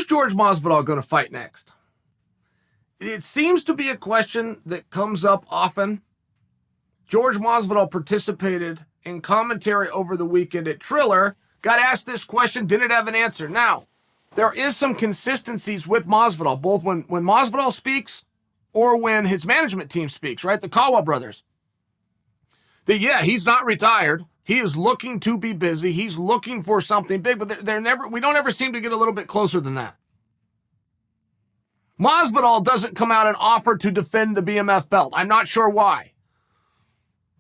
Who's George Masvidal going to fight next? It seems to be a question that comes up often. George Masvidal participated in commentary over the weekend at Triller, got asked this question, didn't have an answer. Now, there is some consistencies with Masvidal, both when Masvidal speaks or when his management team speaks, right? The Kawa brothers. That, yeah, he's not retired. He is looking to be busy. He's looking for something big, but we don't ever seem to get a little bit closer than that. Masvidal doesn't come out and offer to defend the BMF belt. I'm not sure why.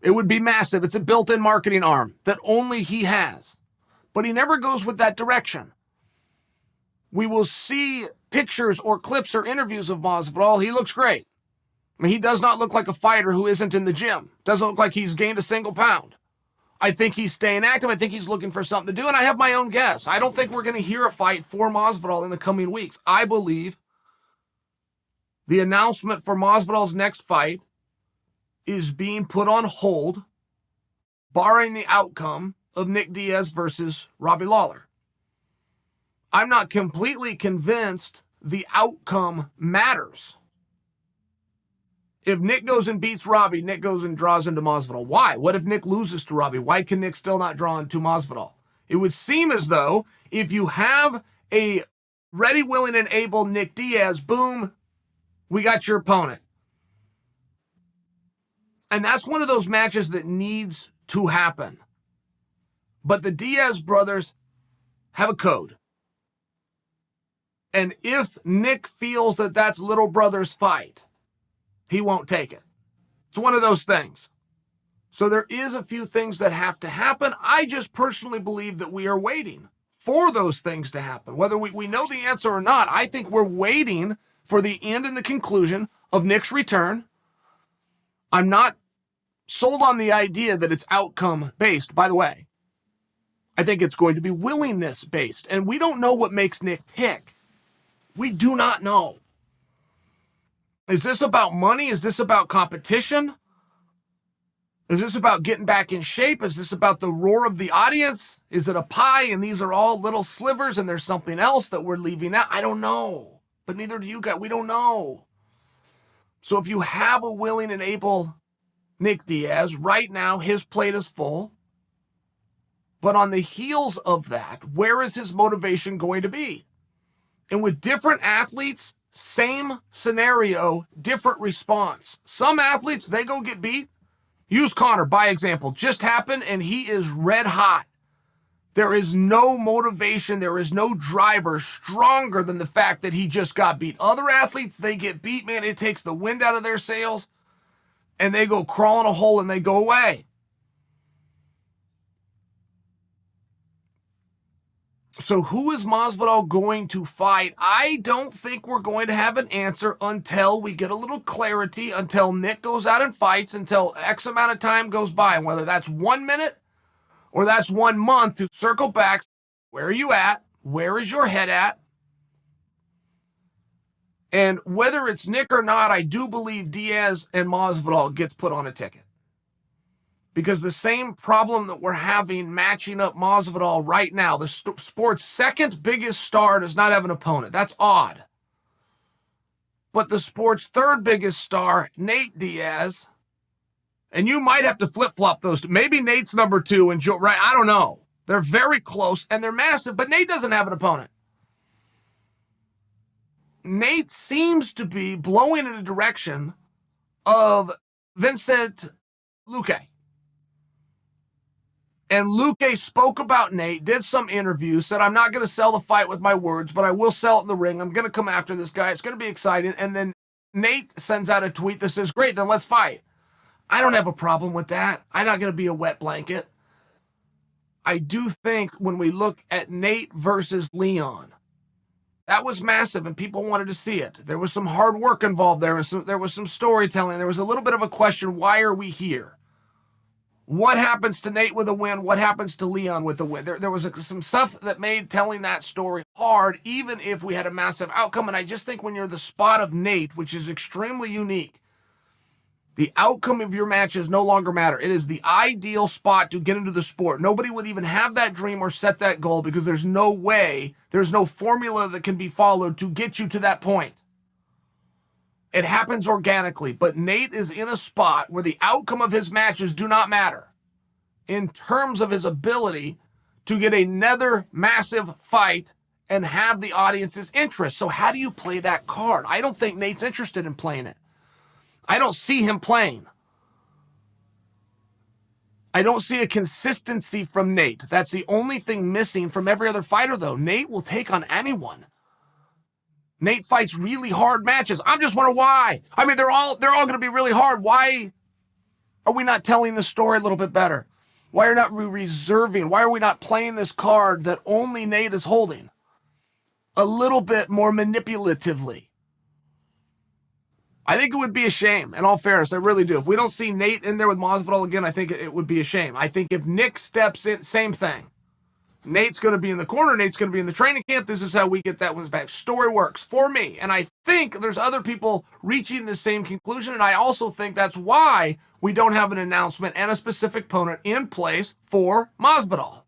It would be massive. It's a built-in marketing arm that only he has. But he never goes with that direction. We will see pictures or clips or interviews of Masvidal. He looks great. I mean, he does not look like a fighter who isn't in the gym. Doesn't look like he's gained a single pound. I think he's staying active. I think he's looking for something to do, and I have my own guess. I don't think we're going to hear a fight for Masvidal in the coming weeks. I believe the announcement for Masvidal's next fight is being put on hold, barring the outcome of Nick Diaz versus Robbie Lawler. I'm not completely convinced the outcome matters. If Nick goes and beats Robbie, Nick goes and draws into Masvidal. Why? What if Nick loses to Robbie? Why can Nick still not draw into Masvidal? It would seem as though if you have a ready, willing, and able Nick Diaz, boom, we got your opponent. And that's one of those matches that needs to happen. But the Diaz brothers have a code. And if Nick feels that that's little brother's fight, he won't take it. It's one of those things. So there is a few things that have to happen. I just personally believe that we are waiting for those things to happen. Whether we know the answer or not, I think we're waiting for the end and the conclusion of Nick's return. I'm not sold on the idea that it's outcome-based, by the way. I think it's going to be willingness-based. And we don't know what makes Nick tick. We do not know. Is this about money? Is this about competition? Is this about getting back in shape? Is this about the roar of the audience? Is it a pie and these are all little slivers and there's something else that we're leaving out? I don't know. But neither do you guys. We don't know. So if you have a willing and able Nick Diaz, right now his plate is full. But on the heels of that, where is his motivation going to be? And with different athletes, same scenario, different response. Some athletes, they go get beat. Use Connor, by example. Just happened, and he is red hot. There is no motivation. There is no driver stronger than the fact that he just got beat. Other athletes, they get beat, man. It takes the wind out of their sails, and they go crawl in a hole, and they go away. So who is Masvidal going to fight? I don't think we're going to have an answer until we get a little clarity, until Nick goes out and fights, until X amount of time goes by. And whether that's 1 minute or that's 1 month, to circle back, where are you at? Where is your head at? And whether it's Nick or not, I do believe Diaz and Masvidal gets put on a ticket. Because the same problem that we're having matching up Masvidal right now, the sport's second biggest star does not have an opponent. That's odd. But the sport's third biggest star, Nate Diaz, and you might have to flip-flop those two. Maybe Nate's number 2 and Joe, right? I don't know. They're very close and they're massive, but Nate doesn't have an opponent. Nate seems to be blowing in a direction of Vincent Luque. And Luque spoke about Nate, did some interviews, said, I'm not going to sell the fight with my words, but I will sell it in the ring. I'm going to come after this guy. It's going to be exciting. And then Nate sends out a tweet that says, great, then let's fight. I don't have a problem with that. I'm not going to be a wet blanket. I do think when we look at Nate versus Leon, that was massive and people wanted to see it. There was some hard work involved there. There was some storytelling. There was a little bit of a question, why are we here? What happens to Nate with a win? What happens to Leon with a win? There was some stuff that made telling that story hard, even if we had a massive outcome. And I just think when you're the spot of Nate, which is extremely unique, The outcome of your matches no longer matter. It is the ideal spot to get into the sport. Nobody would even have that dream or set that goal because there's no way, there's no formula that can be followed to get you to that point. It happens organically, but Nate is in a spot where the outcome of his matches do not matter in terms of his ability to get another massive fight and have the audience's interest. So how do you play that card? I don't think Nate's interested in playing it. I don't see him playing. I don't see a consistency from Nate. That's the only thing missing from every other fighter, though. Nate will take on anyone. Nate fights really hard matches. I'm just wondering why. I mean, they're all going to be really hard. Why are we not telling the story a little bit better? Why are we reserving? Why are we not playing this card that only Nate is holding a little bit more manipulatively? I think it would be a shame, in all fairness. I really do. If we don't see Nate in there with Masvidal again, I think it would be a shame. I think if Nick steps in, same thing. Nate's going to be in the corner. Nate's going to be in the training camp. This is how we get that one back. Story works for me. And I think there's other people reaching the same conclusion. And I also think that's why we don't have an announcement and a specific opponent in place for Masvidal.